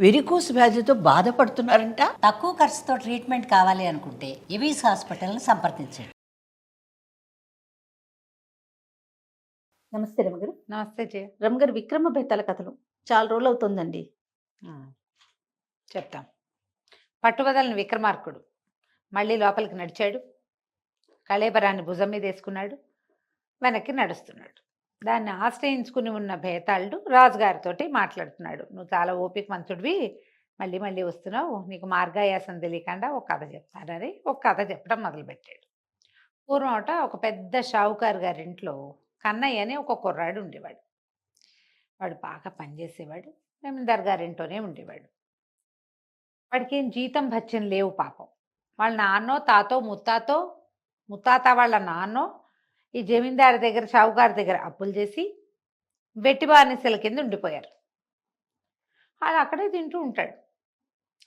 Varicose వ్యాధితో బాధపడుతున్నారంట. తక్కువ ఖర్చుతో ట్రీట్మెంట్ కావాలి అనుకుంటే ఎవిస్ హాస్పిటల్ని సంప్రదించండి. నమస్తే రమగారు. నమస్తే జయ. రమగారు, విక్రమ బెత్తాల కథలు చాలా రోజులు అవుతుందండి. చెప్తాం. పట్టువదలని విక్రమార్కుడు మళ్ళీ లోపలికి నడిచాడు. కళేబరాన్ని భుజం మీద వేసుకున్నాడు. వెనక్కి నడుస్తున్నాడు. దాన్ని ఆశ్రయించుకుని ఉన్న భేతాళుడు రాజుగారితోటి మాట్లాడుతున్నాడు. నువ్వు చాలా ఓపికవంతుడివి, మళ్ళీ మళ్ళీ వస్తున్నావు, నీకు మార్గాయాసం తెలియకుండా ఒక కథ చెప్తానని ఒక కథ చెప్పడం మొదలుపెట్టాడు. పూర్వమట ఒక పెద్ద షావుకారు గారింట్లో కన్నయ్య అని ఒక కుర్రాడు ఉండేవాడు. వాడు బాగా పనిచేసేవాడు. జమీందార్ గారింట్లోనే ఉండేవాడు. వాడికి ఏం జీతం భత్యం లేవు పాపం. వాళ్ళ నాన్నో తాతో ముత్తాత వాళ్ళ నాన్నో ఈ జమీందారు దగ్గర షావుకారు దగ్గర అప్పులు చేసి వెట్టి బానిసల కింద ఉండిపోయారు. వాళ్ళు అక్కడే తింటూ ఉంటాడు,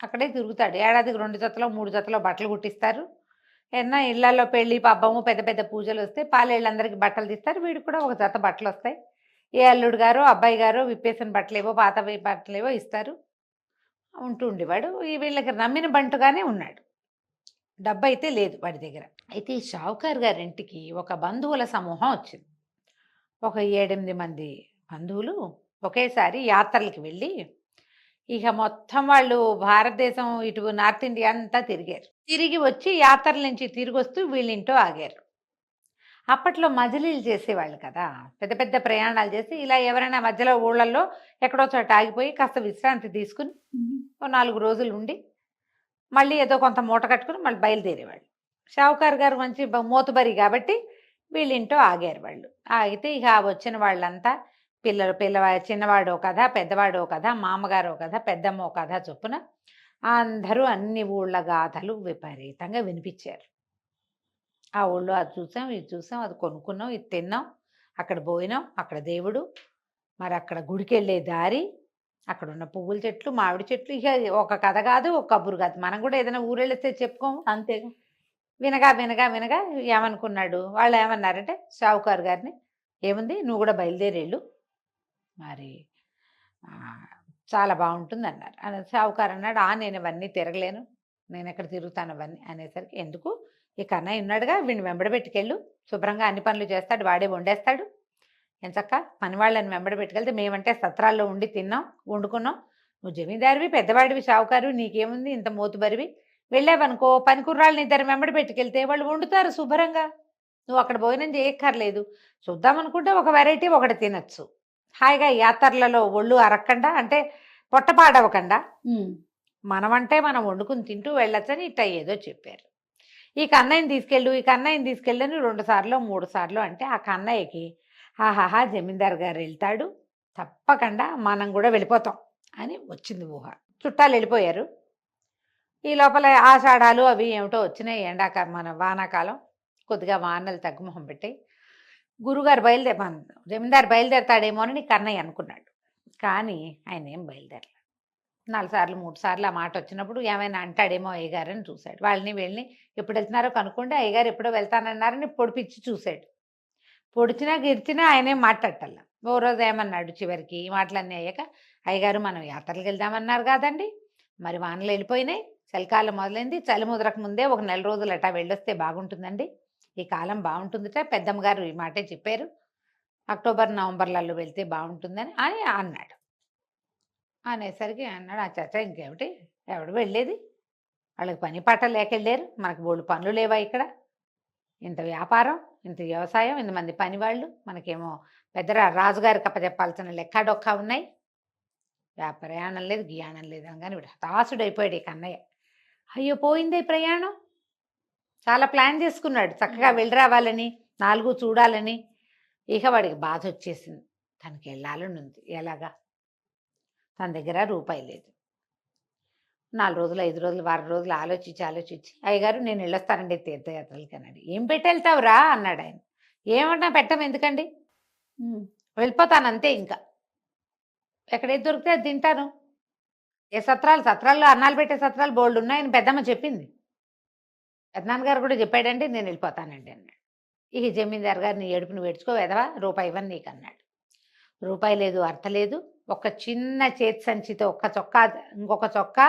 అక్కడే తిరుగుతాడు. ఏడాదికి 2 జతలో 3 జతలో బట్టలు కుట్టిస్తారు. ఏమన్నా ఇళ్లలో పెళ్ళి పబ్బము పెద్ద పెద్ద పూజలు వస్తే పాలేళ్ళందరికీ బట్టలు తీస్తారు. వీడికి కూడా ఒక జత బట్టలు వస్తాయి. ఏ అల్లుడు గారో అబ్బాయి గారో విప్పేసిన బట్టలేవో పాత బట్టలేవో ఇస్తారు. ఉంటూ ఉండేవాడు. వీళ్ళకి నమ్మిన బంటుగానే ఉన్నాడు. డబ్బు అయితే లేదు వాడి దగ్గర. అయితే ఈ షావుకారు గారింటికి ఒక బంధువుల సమూహం వచ్చింది. ఒక 7-8 మంది బంధువులు ఒకేసారి యాత్రలకి వెళ్ళి ఇక మొత్తం వాళ్ళు భారతదేశం ఇటు నార్త్ ఇండియా అంతా తిరిగారు. తిరిగి వచ్చి యాత్రల నుంచి తిరిగి వస్తూ వీళ్ళింటో ఆగారు. అప్పట్లో మజిలీలు చేసేవాళ్ళు కదా, పెద్ద పెద్ద ప్రయాణాలు చేసి ఇలా ఎవరైనా మధ్యలో ఊళ్ళల్లో ఎక్కడో చోట ఆగిపోయి కాస్త విశ్రాంతి తీసుకుని 4 రోజులు ఉండి మళ్ళీ ఏదో కొంత మూట కట్టుకుని మళ్ళీ బయలుదేరేవాళ్ళు. షావుకారు గారు మంచి మోతుబరి కాబట్టి వీళ్ళింటో ఆగారు వాళ్ళు. ఆగితే ఇక వచ్చిన వాళ్ళంతా చిన్నవాడో కథ, పెద్దవాడో కథ, మామగారో కథ, పెద్దమ్మో కథ చొప్పున అందరూ అన్ని ఊళ్ళ గాథలు విపరీతంగా వినిపించారు. ఆ ఊళ్ళో అది చూసాం, ఇది చూసాం, అది కొనుక్కున్నాం, ఇది తిన్నాం, అక్కడ పోయినాం, అక్కడ దేవుడు, మరి అక్కడ గుడికి వెళ్ళే దారి, అక్కడ ఉన్న పువ్వుల చెట్లు, మామిడి చెట్లు. ఇక ఒక కథ కాదు, ఒక కబురు కాదు. మనం కూడా ఏదైనా ఊరెళ్ళిస్తే చెప్పుకోము. అంతేగా. వినగా వినగా వినగా ఏమనుకున్నాడు, వాళ్ళు ఏమన్నారంటే షావుకారు గారిని, ఏముంది నువ్వు కూడా బయలుదేరేళ్ళు, మరి చాలా బాగుంటుంది అన్నారు. షావుకారు అన్నాడు, నేను అవన్నీ తిరగలేను, నేను ఎక్కడ తిరుగుతాను అవన్నీ అనేసరికి, ఎందుకు ఈ కన్నయ్య ఉన్నాడుగా, వీడిని వెంబడబెట్టుకెళ్ళు, శుభ్రంగా అన్ని పనులు చేస్తాడు, వాడే వండేస్తాడు, ఎంచక్క పని వాళ్ళని వెంబడబెట్టుకెళ్తే మేమంటే సత్రాల్లో ఉండి తిన్నాం వండుకున్నాం, నువ్వు జమీందారివి పెద్దవాడివి షావుకారు, నీకేముంది ఇంత మోతుబరివి, వెళ్ళావనుకో పని కుర్రాళ్ళని 2 వెంబడబెట్టుకెళ్తే వాళ్ళు వండుతారు శుభ్రంగా, నువ్వు అక్కడ భోజనం చేయక్కర్లేదు, చూద్దామనుకుంటే ఒక వెరైటీ ఒకటి తినచ్చు, హాయిగా యాత్రలలో ఒళ్ళు అరక్కుండా అంటే పొట్టపాడవకుండా మనమంటే మనం వండుకుని తింటూ వెళ్ళొచ్చని ఇట్ట ఏదో చెప్పారు. ఈ కన్నయ్యని తీసుకెళ్ళని 2 సార్లు 3 సార్లు అంటే ఆ కన్నయ్యకి ఆహాహా జమీందార్ గారు వెళ్తాడు, తప్పకుండా మనం కూడా వెళ్ళిపోతాం అని వచ్చింది ఊహ. చుట్టాలు వెళ్ళిపోయారు. ఈ లోపల ఆషాఢాలు అవి ఏమిటో వచ్చినాయి, మన వానాకాలం, కొద్దిగా వానలు తగ్గుముఖం పెట్టాయి. గురుగారు జమీందారు బయలుదేరతాడేమో అని కన్నయ్య అనుకున్నాడు. కానీ ఆయన ఏం బయలుదేరలేదు. 4 సార్లు 3 సార్లు ఆ మాట వచ్చినప్పుడు ఏమైనా అంటాడేమో అయ్యగారని చూశాడు. వీళ్ళని ఎప్పుడు వెళ్తున్నారో కనుక్కోండి, అయ్యగారు ఎప్పుడో వెళ్తానన్నారని పొడిపిచ్చి చూశాడు. పొడిచినా గిరిచినా ఆయనేం మాట్లాడటల్లా. ఓ రోజు ఏమన్నాడు చివరికి ఈ మాటలన్నీ అయ్యాక, అయ్యగారు మనం యాత్రలకు వెళ్దామన్నారు కాదండి, మరి వానలు వెళ్ళిపోయినాయి, చలికాలం మొదలైంది, చలి ముదరకు ముందే ఒక 4 రోజులు అట్టా వెళ్ళొస్తే బాగుంటుందండి, ఈ కాలం బాగుంటుందిట, పెద్దమ్మగారు ఈ మాటే చెప్పారు, అక్టోబర్ నవంబర్లలో వెళ్తే బాగుంటుందని అని అన్నాడు. అనేసరికి అన్నాడు, ఆ చచ్చ ఇంకేమిటి, ఎవడు వెళ్ళేది, వాళ్ళకి పని పాట లేక వెళ్ళారు, మనకు బోళ్ళు పనులు లేవా ఇక్కడ, ఇంత వ్యాపారం, ఇంత వ్యవసాయం, ఇంతమంది పని వాళ్ళు, మనకేమో పెద్ద రాజుగారికి అప్పచెప్పాల్సిన లెక్క డొక్క ఉన్నాయి, ప్రయాణం లేదు గియాణం లేదు అనగానే హతాశుడైపోయాడు ఈ కన్నయ్య. అయ్యో పోయిందే ప్రయాణం, చాలా ప్లాన్ చేసుకున్నాడు చక్కగా వెళ్ళి రావాలని, 4 చూడాలని. ఇక వాడికి బాధ వచ్చేసింది, తనకి వెళ్ళాలని ఉంది, ఎలాగా, తన దగ్గర రూపాయి లేదు. 4 రోజులు 5 రోజులు వారం రోజులు ఆలోచించి అయ్యగారు నేను వెళ్ళొస్తానండి తీర్థయాత్రలకి అన్నాడు. ఏం పెట్టి వెళ్తావురా అన్నాడు ఆయన. ఏమన్నా పెట్టం ఎందుకండి, వెళ్ళిపోతాను అంతే, ఇంకా ఎక్కడేది దొరికితే అది తింటాను, ఏ సత్రాల్లో అన్నాలు పెట్టే సత్రాలు బోల్డ్ ఉన్నాయని పెద్దమ్మ చెప్పింది, పెద్దనాన్నగారు కూడా చెప్పాడండి, నేను వెళ్ళిపోతానండి అన్నాడు. ఇక జమీందారు గారు నీ ఏడుపుని వేడ్చుకో వెదవా, రూపాయి ఇవ్వను నీకు అన్నాడు. రూపాయి లేదు, అర్థ లేదు. ఒక చిన్న చేతి సంచితో ఒక్క చొక్కా, ఇంకొక చొక్కా,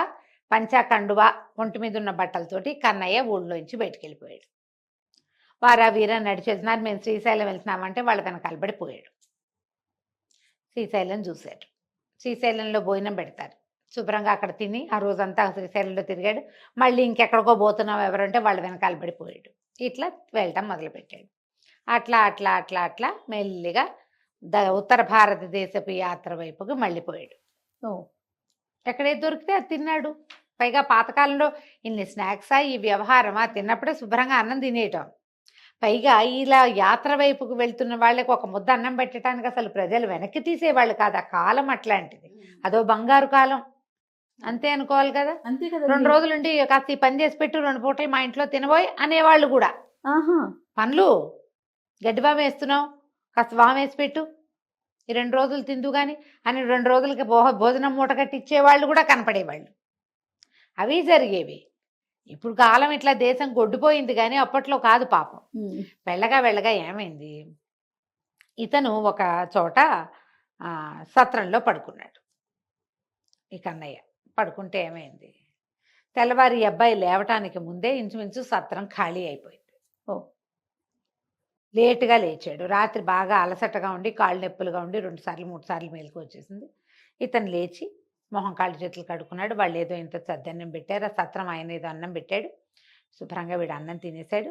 పంచా కండువా, ఒంటి మీద ఉన్న బట్టలతోటి కన్నయ్య ఊళ్ళోంచి బయటికి వెళ్ళిపోయాడు. వారా వీరా నడిచి వెళ్తున్నారు. మేము శ్రీశైలం వెళ్తున్నామంటే వాళ్ళ తన కలబడిపోయాడు. శ్రీశైలం చూశాడు. శ్రీశైలంలో భోజనం పెడతారు. శుభ్రంగా అక్కడ తిని ఆ రోజంతా శ్రీశైలంలో తిరిగాడు. మళ్ళీ ఇంకెక్కడికో పోతున్నాం ఎవరంటే వాళ్ళ వెనకాల పడిపోయాడు. ఇట్లా వెళ్ళటం మొదలుపెట్టాడు. అట్లా అట్లా అట్లా అట్లా మెల్లిగా ఉత్తర భారతదేశపు యాత్ర వైపుకి మళ్ళీపోయాడు. ఓ ఎక్కడైతే దొరికితే అది తిన్నాడు. పైగా పాతకాలంలో ఇన్ని స్నాక్సా, ఈ వ్యవహారమా, తిన్నప్పుడే శుభ్రంగా అన్నం తినేయటం. పైగా ఇలా యాత్ర వైపుకు వెళ్తున్న వాళ్ళకి ఒక ముద్ద అన్నం పెట్టడానికి అసలు ప్రజలు వెనక్కి తీసేవాళ్ళు కాదు. ఆ కాలం అట్లాంటిది. అదో బంగారు కాలం అంతే అనుకోవాలి కదా. అంతే కదా. 2 రోజులుండి కాస్త ఈ పని చేసి పెట్టు, 2 పూటలు మా ఇంట్లో తినబోయ్ అనేవాళ్ళు కూడా. ఆహా పనులు గడ్డి వాము వేస్తున్నావు, కాస్త వాము వేసి పెట్టు, ఈ 2 రోజులు తిందు కానీ అని 2 రోజులకి భోజనం మూట కట్టి ఇచ్చేవాళ్ళు కూడా కనపడేవాళ్ళు. అవి జరిగేవి. ఇప్పుడు కాలం ఇట్లా దేశం గొడ్డిపోయింది కానీ అప్పట్లో కాదు పాపం. వెళ్ళగా వెళ్ళగా ఏమైంది, ఇతను ఒక చోట సత్రంలో పడుకున్నాడు. ఈ కన్నయ్య పడుకుంటే ఏమైంది, తెల్లవారి ఈ అబ్బాయి లేవటానికి ముందే ఇంచుమించు సత్రం ఖాళీ అయిపోయింది. ఓ లేటుగా లేచాడు. రాత్రి బాగా అలసటగా ఉండి కాళ్ళు నొప్పులుగా ఉండి 2 సార్లు 3 సార్లు మేలుకు వచ్చేసింది. ఇతను లేచి మొహం కాళ్ళు చేతులు కడుక్కున్నాడు. వాళ్ళు ఏదో ఇంత సద్దన్నం పెట్టారు. ఆ సత్రం ఆయన ఏదో అన్నం పెట్టాడు. శుభ్రంగా వీడు అన్నం తినేశాడు.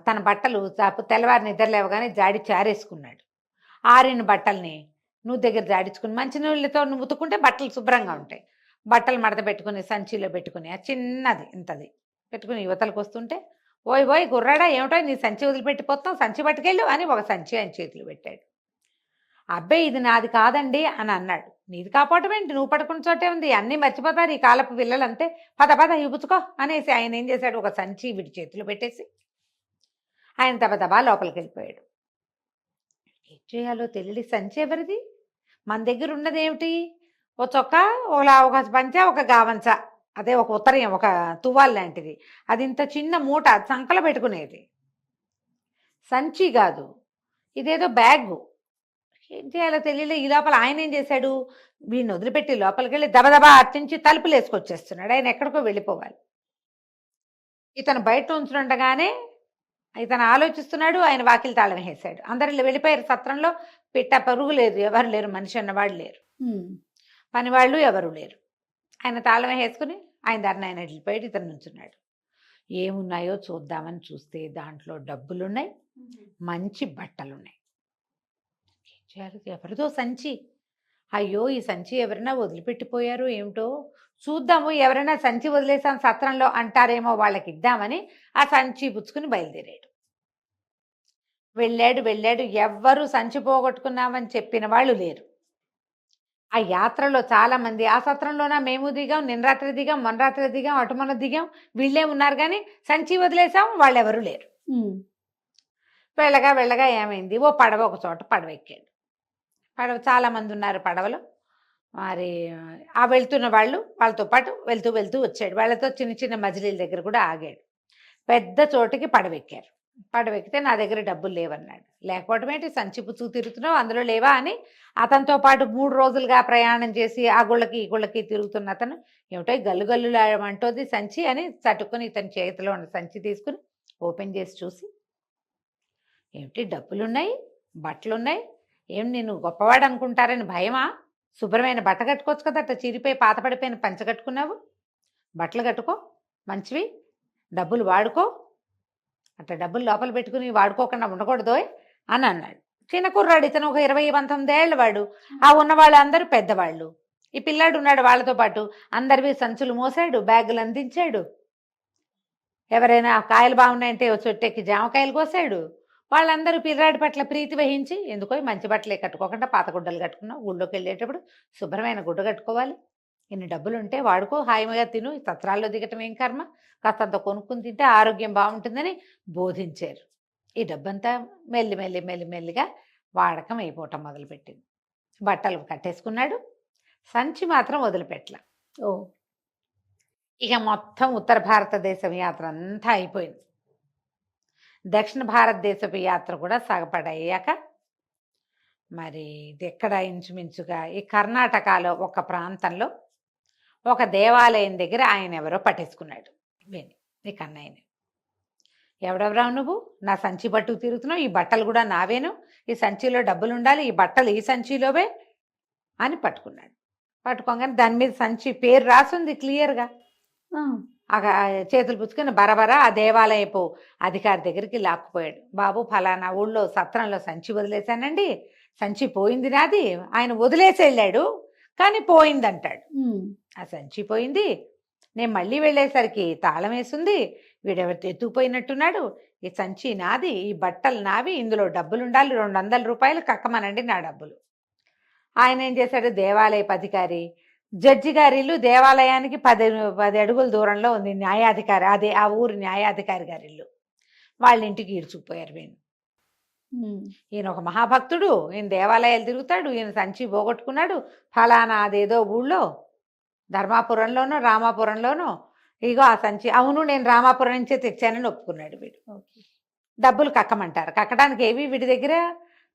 తన బట్టలు తెల్లవారి నిద్ర లేవగానే జాడి చారేసుకున్నాడు. ఆరిన బట్టల్ని నువ్వు దగ్గర జాడించుకుని మంచినీళ్ళతో నువ్వు ఉతుక్కుంటే బట్టలు శుభ్రంగా ఉంటాయి. బట్టలు మడత పెట్టుకుని సంచిలో పెట్టుకుని ఆ చిన్నది ఇంతది పెట్టుకుని యువతలకు వస్తుంటే, ఓయ్ ఓయ్ గుర్రాడా ఏమిటో నీ సంచి వదిలిపెట్టిపోతావు, సంచి పట్టుకెళ్ళు అని ఒక సంచి ఆయన చేతులు పెట్టాడు. అబ్బాయి ఇది నాది కాదండి అని అన్నాడు. నీది కాపాడటం ఏంటి, నువ్వు పడుకున్న చోటే ఉంది, అన్నీ మర్చిపోతారు ఈ కాలపు పిల్లలంతే, పద పద ఇపుచ్చుకో అనేసి ఆయన ఏం చేశాడు, ఒక సంచి వీడి చేతులు పెట్టేసి ఆయన దబదబా లోపలికి వెళ్ళిపోయాడు. ఏం చేయాలో తెలియదు. సంచి ఎవరిది, మన దగ్గర ఉన్నది ఏమిటి, ఓ చొక్కా, ఒక పంచ, ఒక గావంచ, అదే ఒక ఉత్తరయం, ఒక తువ్వాల్ లాంటిది, అది ఇంత చిన్న మూట సంకల పెట్టుకునేది, సంచి కాదు, ఇదేదో బ్యాగు. ఏం చేయాలో తెలియలే. ఈ లోపల ఆయన ఏం చేశాడు, వీడిని వదిలిపెట్టి లోపలికి వెళ్ళి దబదబా అట్టించి తలుపులు వేసుకొచ్చేస్తున్నాడు. ఆయన ఎక్కడికో వెళ్ళిపోవాలి. ఇతను బయట ఉంచుండగానే ఇతను ఆలోచిస్తున్నాడు. ఆయన వాకిలి తాళం వేసాడు. అందరు వెళ్ళిపోయారు. సత్రంలో పిట్ట పరుగు లేదు, ఎవరు లేరు, మనిషి అన్నవాళ్ళు లేరు, పనివాళ్ళు ఎవరు లేరు. ఆయన తాళం వేసుకుని ఆయన దారిని ఆయన వెళ్ళిపోయాడు. ఇతను నుంచున్నాడు. ఏమున్నాయో చూద్దామని చూస్తే దాంట్లో డబ్బులున్నాయి, మంచి బట్టలున్నాయి. ఏం చేయాలి, ఎవరిదో సంచి. అయ్యో ఈ సంచి ఎవరైనా వదిలిపెట్టిపోయారు ఏమిటో, చూద్దాము, ఎవరైనా సంచి వదిలేసాం సత్రంలో అంటారేమో వాళ్ళకి ఇద్దామని ఆ సంచి పుచ్చుకుని బయలుదేరాడు. వెళ్ళాడు. ఎవ్వరూ సంచి పోగొట్టుకున్నామని చెప్పిన వాళ్ళు లేరు. ఆ యాత్రలో చాలా మంది ఆ సత్రంలోన మేము దిగాం, నిన్న రాత్రి దిగాం, మొన్న రాత్రి దిగాం, అటు మొన్న దిగాం, వీళ్ళే ఉన్నారు కానీ సంచి వదిలేసాం వాళ్ళెవరూ లేరు. వెళ్ళగా ఏమైంది, ఓ పడవ ఒక చోట పడవ ఎక్కాడు. పడవ చాలా మంది ఉన్నారు పడవలో. మరి ఆ వెళ్తున్న వాళ్ళు వాళ్ళతో పాటు వెళ్తూ వచ్చాడు. వాళ్ళతో చిన్న చిన్న మజిలీల దగ్గర కూడా ఆగాడు. పెద్ద చోటుకి పడవెక్కారు. పడవెక్కితే నా దగ్గర డబ్బులు లేవన్నాడు. లేకపోవడం ఏంటి, సంచి పుచ్చుకు తిరుగుతున్నావు, అందులో లేవా అని అతనితో పాటు 3 రోజులుగా ప్రయాణం చేసి ఆ గుళ్ళకి ఈ గుళ్ళకి తిరుగుతున్న అతను ఏమిటో గల్లు అంటోంది సంచి అని చట్టుకుని ఇతని చేతిలో ఉన్న సంచి తీసుకుని ఓపెన్ చేసి చూసి, ఏమిటి డబ్బులున్నాయి, బట్టలున్నాయి, ఏం నేను గొప్పవాడు అనుకుంటారని భయమా, శుభ్రమైన బట్ట కట్టుకోవచ్చు కదా, అట్లా చిరిపోయి పాత పడిపోయిన పంచ కట్టుకున్నావు, బట్టలు కట్టుకో మంచివి, డబ్బులు వాడుకో, అట్లా డబ్బులు లోపల పెట్టుకుని వాడుకోకుండా ఉండకూడదు అని అన్నాడు. చిన్న కుర్రాడు ఇతను, ఒక 20-19 ఏళ్ళ వాడు. ఆ ఉన్న వాళ్ళందరూ పెద్దవాళ్ళు. ఈ పిల్లాడు ఉన్నాడు వాళ్ళతో పాటు. అందరివి సంచులు మోసాడు, బ్యాగులు అందించాడు. ఎవరైనా కాయలు బాగున్నాయంటే చొట్టెక్కి జామకాయలు కోసాడు. వాళ్ళందరూ పిల్లాడి పట్ల ప్రీతి వహించి, ఎందుకో మంచి బట్టలే కట్టుకోకుండా పాత గుడ్డలు కట్టుకున్నావు, ఊళ్ళోకి వెళ్ళేటప్పుడు శుభ్రమైన గుడ్డ కట్టుకోవాలి, ఇన్ని డబ్బులు ఉంటే వాడుకో, హాయిగా తిను, సత్రాల్లో దిగటం ఏం కర్మ, కాస్తంత కొనుక్కుని తింటే ఆరోగ్యం బాగుంటుందని బోధించారు. ఈ డబ్బంతా మెల్లిగా వాడకం అయిపోవటం మొదలుపెట్టింది. బట్టలు కట్టేసుకున్నాడు, సంచి మాత్రం వదిలిపెట్టల. ఇక మొత్తం ఉత్తర భారతదేశం యాత్ర అంతా అయిపోయింది. దక్షిణ భారతదేశపు యాత్ర కూడా సగపడయ్యాక మరి ఇది ఎక్కడ ఇంచుమించుగా ఈ కర్ణాటకలో ఒక ప్రాంతంలో ఒక దేవాలయం దగ్గర ఆయన ఎవరో పట్టేసుకున్నాడు వీణ్ణి, ఈ కన్నయ్యని. ఎవడెవరావు నువ్వు? నా సంచి పట్టుకు తిరుగుతున్నావు, ఈ బట్టలు కూడా నావేను, ఈ సంచిలో డబ్బులు ఉండాలి, ఈ బట్టలు ఈ సంచిలోవే అని పట్టుకున్నాడు. పట్టుకోగానే దాని మీద సంచి పేరు రాసుంది క్లియర్గా. ఆ చేతులు పుచ్చుకొని బరబరా ఆ దేవాలయపు అధికారి దగ్గరికి లాక్కుపోయాడు. బాబు ఫలానా ఊళ్ళో సత్రంలో సంచి వదిలేశానండి, సంచి పోయింది నాది. ఆయన వదిలేసి వెళ్ళాడు కానీ పోయిందంటాడు. ఆ సంచి పోయింది, నేను మళ్ళీ వెళ్ళేసరికి తాళం వేసింది, వీడెవరితో ఎత్తుకుపోయినట్టున్నాడు, ఈ సంచి నాది, ఈ బట్టలు నావి, ఇందులో డబ్బులు ఉండాలి, 200 రూపాయలు కక్కమనండి నా డబ్బులు. ఆయన ఏం చేశాడు, దేవాలయపు అధికారి జడ్జి గారి ఇల్లు దేవాలయానికి 10 అడుగుల దూరంలో ఉంది, న్యాయాధికారి అదే ఆ ఊరి న్యాయాధికారి గారి ఇల్లు. వాళ్ళ ఇంటికి ఈడ్చుకుపోయారు వీణు. ఈయన ఒక మహాభక్తుడు, ఈయన దేవాలయాలు తిరుగుతాడు, ఈయన సంచి పోగొట్టుకున్నాడు ఫలానా అదేదో ఊళ్ళో ధర్మాపురంలోనో రామాపురంలోనో, ఇగో ఆ సంచి, అవును నేను రామాపురం నుంచే తెచ్చానని ఒప్పుకున్నాడు వీడు. డబ్బులు కక్కమంటారు, కక్కడానికి ఏవి వీడి దగ్గర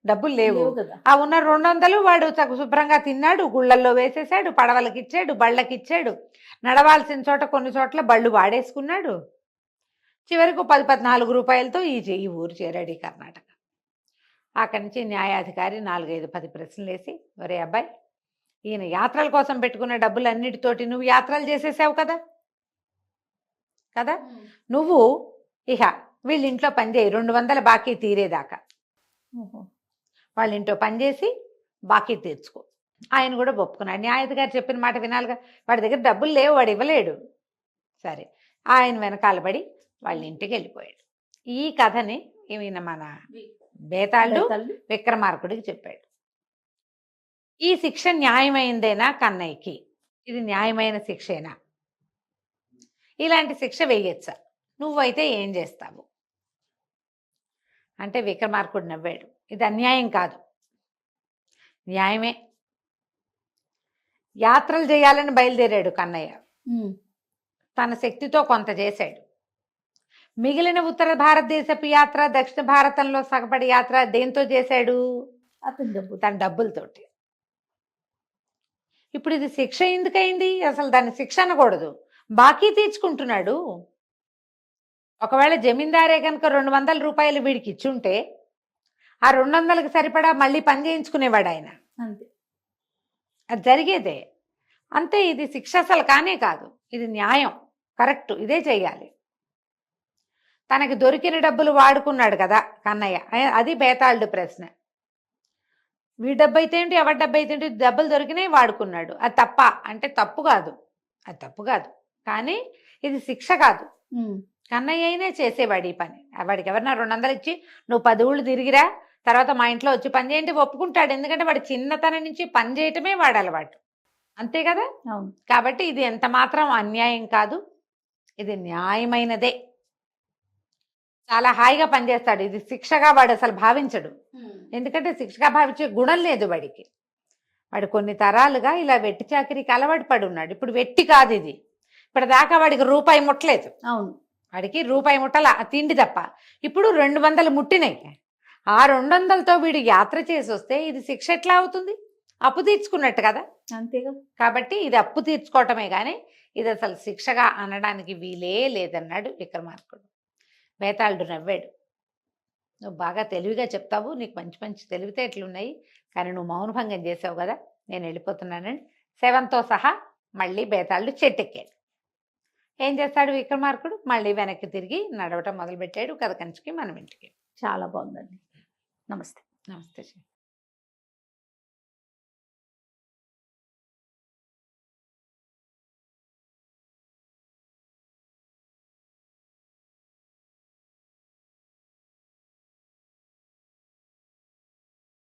డబ్బులు లేవు కదా. ఆ ఉన్న 200 వాడు శుభ్రంగా తిన్నాడు, గుళ్ళల్లో వేసేసాడు, పడవలకి ఇచ్చాడు, బళ్ళకి ఇచ్చాడు, నడవాల్సిన చోట కొన్ని చోట్ల బళ్ళు వాడేసుకున్నాడు. చివరికి 10-14 రూపాయలతో ఈ ఊరు చేరాడు, ఈ కర్ణాటక. అక్కడి నుంచి న్యాయాధికారి 4-5-10 ప్రశ్నలు వేసి, ఒరే అబ్బాయి, ఈయన యాత్రల కోసం పెట్టుకున్న డబ్బులన్నిటితోటి నువ్వు యాత్రలు చేసేసావు కదా కదా నువ్వు ఇక వీళ్ళ ఇంట్లో పనిచేయి 200 బాకీ తీరేదాకా. వాళ్ళ ఇంట్లో పనిచేసి బాకీ తీర్చుకో. ఆయన కూడా ఒప్పుకున్నాడు. న్యాయాధికారి చెప్పిన మాట వినాలిగా, వాడి దగ్గర డబ్బులు లేవు, వాడు ఇవ్వలేడు. సరే, ఆయన వెనకాల పడి వాళ్ళ ఇంటికి వెళ్ళిపోయాడు. ఈ కథని ఈయన మన బేతాళుడు విక్రమార్కుడికి చెప్పాడు. ఈ శిక్ష న్యాయమైందేనా కన్నయ్యకి? ఇది న్యాయమైన శిక్షేనా? ఇలాంటి శిక్ష వేయచ్చా? నువ్వైతే ఏం చేస్తావు అంటే విక్రమార్కుడు నవ్వాడు. ఇది అన్యాయం కాదు, న్యాయమే. యాత్రలు చేయాలని బయలుదేరాడు కన్నయ్య. తన శక్తితో కొంత చేశాడు. మిగిలిన ఉత్తర భారతదేశపు యాత్ర, దక్షిణ భారతంలో సగపడి యాత్ర దేంతో చేశాడు? తన డబ్బులతోటి. ఇప్పుడు ఇది శిక్ష ఎందుకైంది? అసలు దాన్ని శిక్ష అనకూడదు, బాకీ తీర్చుకుంటున్నాడు. ఒకవేళ జమీందారే కనుక 200 రూపాయలు వీడికి ఇచ్చుంటే ఆ 200కి సరిపడా మళ్ళీ పని చేయించుకునేవాడు ఆయన. అంతే, అది జరిగేదే. అంతే, ఇది శిక్ష అసలు కానే కాదు, ఇది న్యాయం, కరెక్ట్, ఇదే చెయ్యాలి. తనకి దొరికిన డబ్బులు వాడుకున్నాడు కదా కన్నయ్య, అది బేతాళుడు ప్రశ్న. వీడి డబ్బు అయితే ఏంటి, ఎవరి డబ్బు అయితే ఏంటి, డబ్బులు దొరికినాయి వాడుకున్నాడు. అది తప్ప అంటే తప్పు కాదు, అది తప్పు కాదు, కానీ ఇది శిక్ష కాదు. కన్నయ్య అయినా చేసేవాడు ఈ పని. వాడికి ఎవరన్నా 200 ఇచ్చి నువ్వు 10 ఊళ్ళు తిరిగిరా, తర్వాత మా ఇంట్లో వచ్చి పని చేయండి ఒప్పుకుంటాడు. ఎందుకంటే వాడి చిన్నతనం నుంచి పని చేయటమే వాడు అలవాటు, అంతే కదా. కాబట్టి ఇది ఎంత మాత్రం అన్యాయం కాదు, ఇది న్యాయమైనదే. చాలా హాయిగా పనిచేస్తాడు. ఇది శిక్షగా వాడు అసలు భావించడు, ఎందుకంటే శిక్షగా భావించే గుణం లేదు వాడికి. వాడు కొన్ని తరాలుగా ఇలా వెట్టి చాకిరీకి అలవాటు పడి ఉన్నాడు. ఇప్పుడు వెట్టి కాదు ఇది, ఇప్పటిదాకా వాడికి రూపాయి ముట్టలేదు. అవును, వాడికి రూపాయి ముట్టల తిండి తప్ప. ఇప్పుడు 200 ముట్టినాయి. ఆ 200తో వీడు యాత్ర చేసి వస్తే ఇది శిక్ష ఎట్లా అవుతుంది? అప్పు తీర్చుకున్నట్టు కదా. అంతేగా. కాబట్టి ఇది అప్పు తీర్చుకోవటమే కానీ ఇది అసలు శిక్షగా అనడానికి వీలే లేదన్నాడు విక్రమార్కుడు. బేతాళుడు నవ్వాడు. నువ్వు బాగా తెలివిగా చెప్తావు, నీకు మంచి మంచి తెలివితేటలున్నాయి, కానీ నువ్వు మౌనభంగం చేసావు కదా, నేను వెళ్ళిపోతున్నానని శవంతో సహా మళ్ళీ బేతాళుడు చెట్టెక్కాడు. ఏం చేస్తాడు విక్రమార్కుడు? మళ్ళీ వెనక్కి తిరిగి నడవటం మొదలుపెట్టాడు. కథ కంచికి మనం ఇంటికి. చాలా బాగుందండి. నమస్తే. నమస్తే.